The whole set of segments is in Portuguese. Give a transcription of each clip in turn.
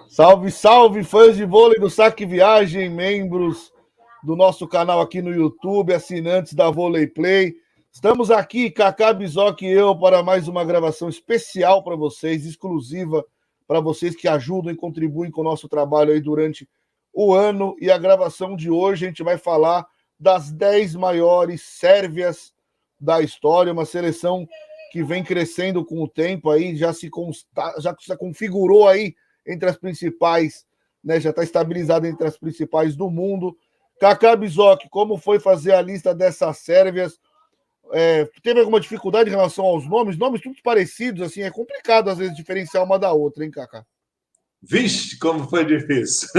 Salve, salve, fãs de vôlei do Saque Viagem, membros do nosso canal aqui no YouTube, assinantes da Vôlei Play. Estamos aqui, Kaká Bizoc e eu, para mais uma gravação especial para vocês, exclusiva para vocês que ajudam e contribuem com o nosso trabalho aí durante o ano. E a gravação de hoje a gente vai falar das 10 maiores Sérvias da história, uma seleção que vem crescendo com o tempo aí, já se configurou aí entre as principais, né? Já está estabilizado entre as principais do mundo. Kaká Bizoc, como foi fazer a lista dessas Sérvias? Teve alguma dificuldade em relação aos nomes? Nomes todos parecidos, assim, é complicado às vezes diferenciar uma da outra, hein, Kaká? Vixe, como foi difícil.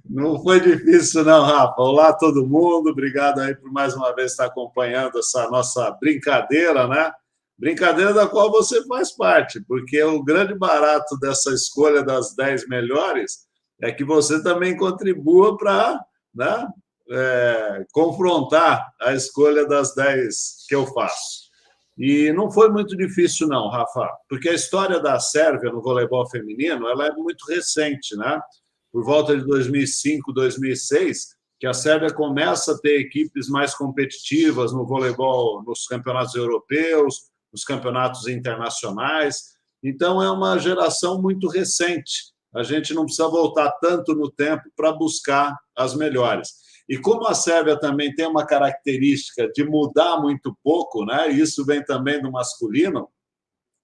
Não foi difícil não, Rafa. Olá todo mundo, obrigado aí por mais uma vez estar acompanhando essa nossa brincadeira, né? Brincadeira da qual você faz parte, porque o grande barato dessa escolha das 10 melhores é que você também contribua para, né, confrontar a escolha das 10 que eu faço. E não foi muito difícil não, Rafa, porque a história da Sérvia no voleibol feminino ela é muito recente, né? Por volta de 2005, 2006, que a Sérvia começa a ter equipes mais competitivas no voleibol, nos campeonatos europeus, nos campeonatos internacionais. Então, é uma geração muito recente. A gente não precisa voltar tanto no tempo para buscar as melhores. E como a Sérvia também tem uma característica de mudar muito pouco, né? Isso vem também do masculino,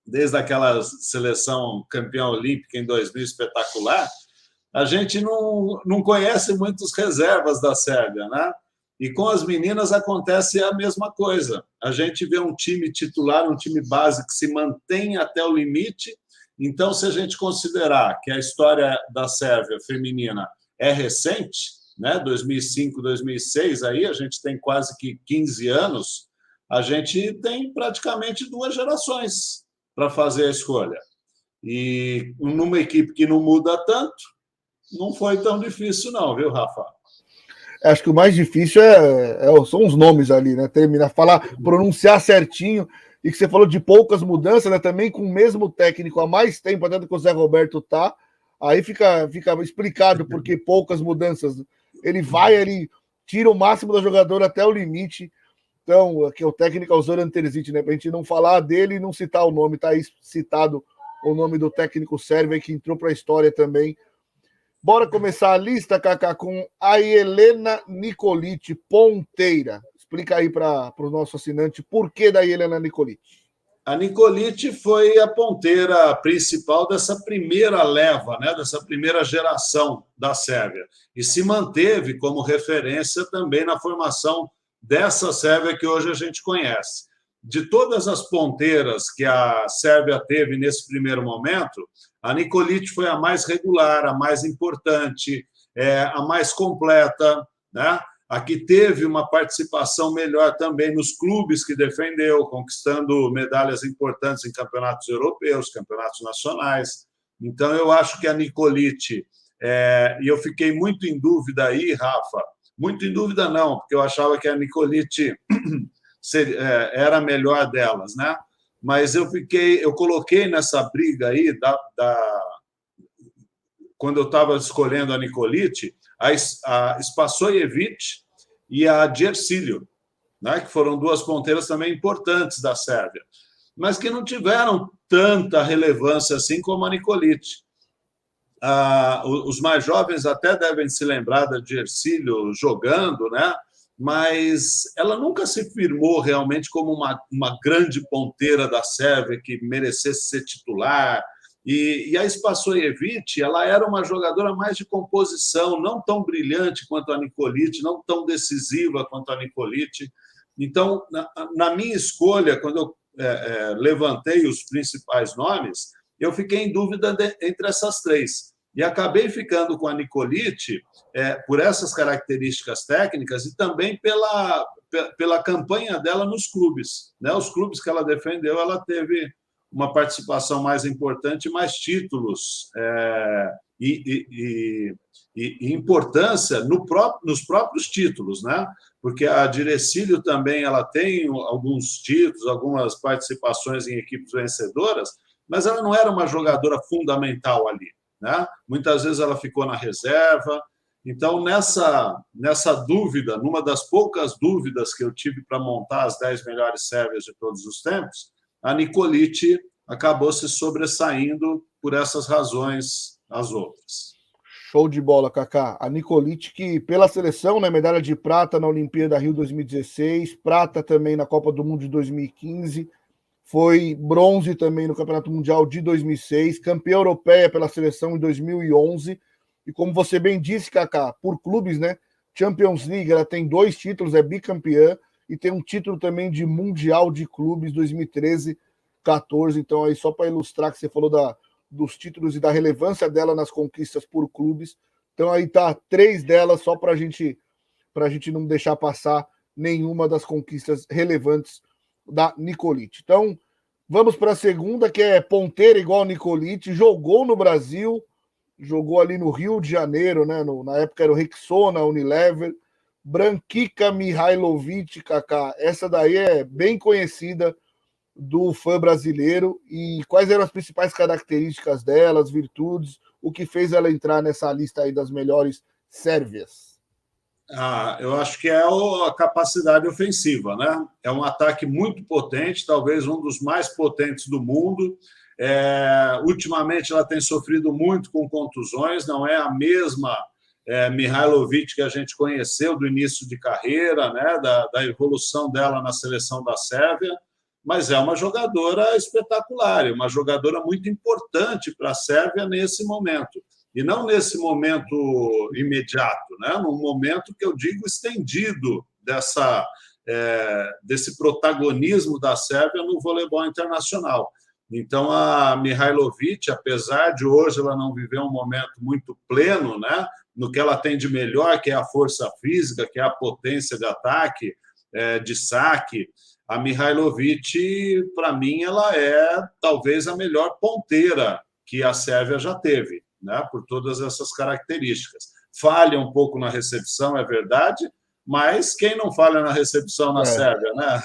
desde aquela seleção campeã olímpica em 2000 espetacular, a gente não conhece muitos reservas da Sérvia, né? E com as meninas acontece a mesma coisa. A gente vê um time titular, um time base que se mantém até o limite. Então, se a gente considerar que a história da Sérvia feminina é recente, né? 2005, 2006, aí a gente tem quase que 15 anos, a gente tem praticamente 2 gerações para fazer a escolha. E numa equipe que não muda tanto, não foi tão difícil não, viu, Rafa? Acho que o mais difícil são os nomes ali, né? Terminar, pronunciar certinho. E que você falou de poucas mudanças, né? Também com o mesmo técnico há mais tempo, até do que o Zé Roberto tá. Aí fica explicado por que poucas mudanças. Ele tira o máximo do jogador até o limite. Então, aqui é o técnico é o Zoran Terzic, né? Pra gente não falar dele e não citar o nome. Tá aí citado o nome do técnico sérvio que entrou para a história também. Bora começar a lista, Kaká, com a Jelena Nikolic, ponteira. Explica aí para o nosso assinante por que da Jelena Nikolic. A Nikolic foi a ponteira principal dessa primeira leva, né, dessa primeira geração da Sérvia, e se manteve como referência também na formação dessa Sérvia que hoje a gente conhece. De todas as ponteiras que a Sérvia teve nesse primeiro momento, a Nikolic foi a mais regular, a mais importante, a mais completa, né? A que teve uma participação melhor também nos clubes que defendeu, conquistando medalhas importantes em campeonatos europeus, campeonatos nacionais. Então, eu acho que a Nikolic, e eu fiquei muito em dúvida aí, Rafa, muito em dúvida não, porque eu achava que a Nikolic era a melhor delas, né? Mas eu coloquei nessa briga aí, quando eu estava escolhendo a Nikolic, a Spasojevic e a Djercilio, né? Que foram 2 ponteiras também importantes da Sérvia, mas que não tiveram tanta relevância assim como a Nikolic. Os mais jovens até devem se lembrar da Djercilio jogando, né? Mas ela nunca se firmou realmente como uma grande ponteira da Sérvia que merecesse ser titular. E a Spasojevic, ela era uma jogadora mais de composição, não tão brilhante quanto a Nikolic, não tão decisiva quanto a Nikolic. Então, na minha escolha, quando eu levantei os principais nomes, eu fiquei em dúvida entre essas 3. E acabei ficando com a Nikolic por essas características técnicas e também pela campanha dela nos clubes, né? Os clubes que ela defendeu, ela teve uma participação mais importante, mais títulos e importância nos próprios títulos, né? Porque a Djercilio também ela tem alguns títulos, algumas participações em equipes vencedoras, mas ela não era uma jogadora fundamental ali, né? Muitas vezes ela ficou na reserva. Então, nessa dúvida, numa das poucas dúvidas que eu tive para montar as 10 melhores sérvias de todos os tempos, a Nikolić acabou se sobressaindo por essas razões as outras. Show de bola, Kaká. A Nikolić, que pela seleção, né, medalha de prata na Olimpíada Rio 2016, prata também na Copa do Mundo de 2015, foi bronze também no Campeonato Mundial de 2006, campeã europeia pela seleção em 2011, e como você bem disse, Kaká, por clubes, né, Champions League, ela tem 2 títulos, é bicampeã, e tem um título também de Mundial de Clubes 2013-14, então aí só para ilustrar que você falou dos títulos e da relevância dela nas conquistas por clubes. Então aí tá 3 delas só para a gente não deixar passar nenhuma das conquistas relevantes da Nikolić. Então vamos para a segunda, que é ponteira igual a Nikolić, jogou no Brasil, jogou ali no Rio de Janeiro, né? Na época era o Rexona, Unilever. Brankica Mihailovic, Kaká, essa daí é bem conhecida do fã brasileiro. E quais eram as principais características dela, as virtudes, o que fez ela entrar nessa lista aí das melhores sérvias? Eu acho que é a capacidade ofensiva, né? É um ataque muito potente, talvez um dos mais potentes do mundo. Ultimamente ela tem sofrido muito com contusões, não é a mesma Mihailovic que a gente conheceu do início de carreira, né? Da evolução dela na seleção da Sérvia, mas é uma jogadora espetacular, uma jogadora muito importante para a Sérvia nesse momento. E não nesse momento imediato, né? Num momento que eu digo estendido desse protagonismo da Sérvia no voleibol internacional. Então, a Mihailovic, apesar de hoje ela não viver um momento muito pleno, né? No que ela tem de melhor, que é a força física, que é a potência de ataque, de saque, a Mihailovic, para mim, ela é talvez a melhor ponteira que a Sérvia já teve, né, por todas essas características. Falha um pouco na recepção, é verdade, mas quem não falha na recepção na Sérvia, né?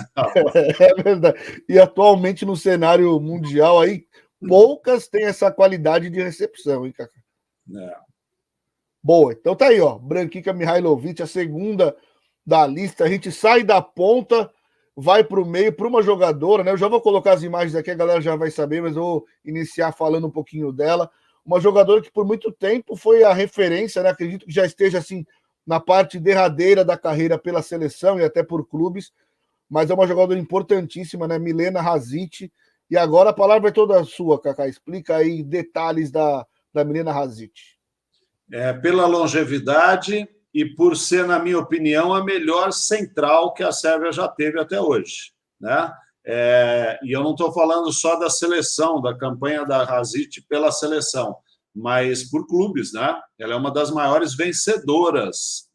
É verdade. E atualmente no cenário mundial aí, poucas têm essa qualidade de recepção, hein, Kaká? Boa, então tá aí, ó. Brankica Mihailovic, a segunda da lista. A gente sai da ponta, vai para o meio, para uma jogadora, né? Eu já vou colocar as imagens aqui, a galera já vai saber, mas eu vou iniciar falando um pouquinho dela. Uma jogadora que por muito tempo foi a referência, né? Acredito que já esteja assim na parte derradeira da carreira pela seleção e até por clubes, mas é uma jogadora importantíssima, né? Milena Hasic. E agora a palavra é toda sua, Kaká. Explica aí detalhes da Milena Hasic. Pela longevidade e por ser, na minha opinião, a melhor central que a Sérvia já teve até hoje, né? E eu não estou falando só da seleção, da campanha da Hasic pela seleção, mas por clubes, né? Ela é uma das maiores vencedoras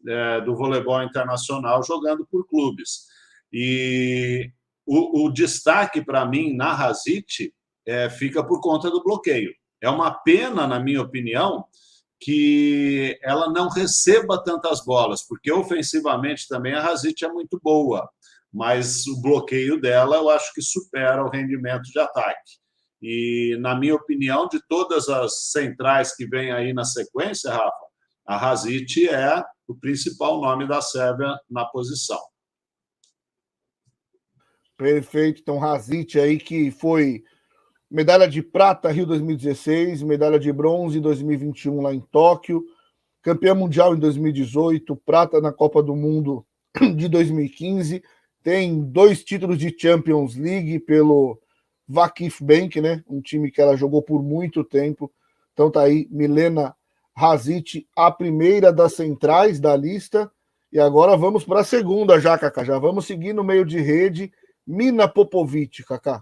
do voleibol internacional jogando por clubes. E o destaque para mim na Hasic fica por conta do bloqueio. É uma pena, na minha opinião, que ela não receba tantas bolas, porque ofensivamente também a Hasic é muito boa, mas o bloqueio dela eu acho que supera o rendimento de ataque. E, na minha opinião, de todas as centrais que vêm aí na sequência, Rafa, a Hasic é o principal nome da Sérvia na posição. Perfeito. Então, Hasic aí que foi medalha de prata Rio 2016, medalha de bronze em 2021 lá em Tóquio, campeã mundial em 2018, prata na Copa do Mundo de 2015, tem 2 títulos de Champions League pelo Vakif Bank, né? Um time que ela jogou por muito tempo. Então tá aí Milena Hasic, a primeira das centrais da lista. E agora vamos para a segunda já, Kaká. Já vamos seguir no meio de rede. Mina Popovic, Kaká.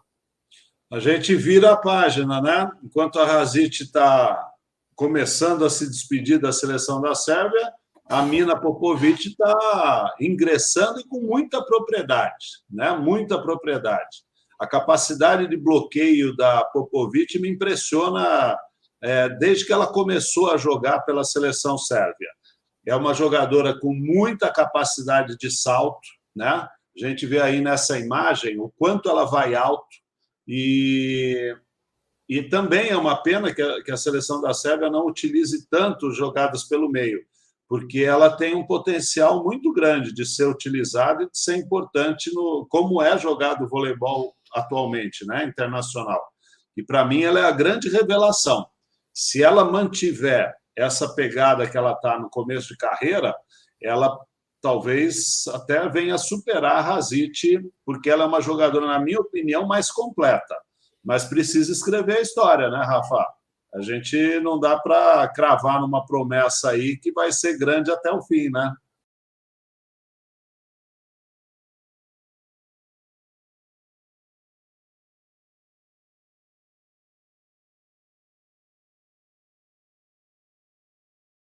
A gente vira a página, né? Enquanto a Hasic está começando a se despedir da seleção da Sérvia, a Mina Popovic está ingressando e com muita propriedade, né? Muita propriedade. A capacidade de bloqueio da Popovic me impressiona desde que ela começou a jogar pela seleção sérvia. É uma jogadora com muita capacidade de salto, né? A gente vê aí nessa imagem o quanto ela vai alto e E também é uma pena que a seleção da Sérvia não utilize tanto jogadas pelo meio, porque ela tem um potencial muito grande de ser utilizada e de ser importante no como é jogado o voleibol atualmente, né, internacional. E, para mim, ela é a grande revelação. Se ela mantiver essa pegada que ela está no começo de carreira, ela talvez até venha superar a Rasic, porque ela é uma jogadora, na minha opinião, mais completa. Mas precisa escrever a história, né, Rafa? A gente não dá para cravar numa promessa aí que vai ser grande até o fim, né?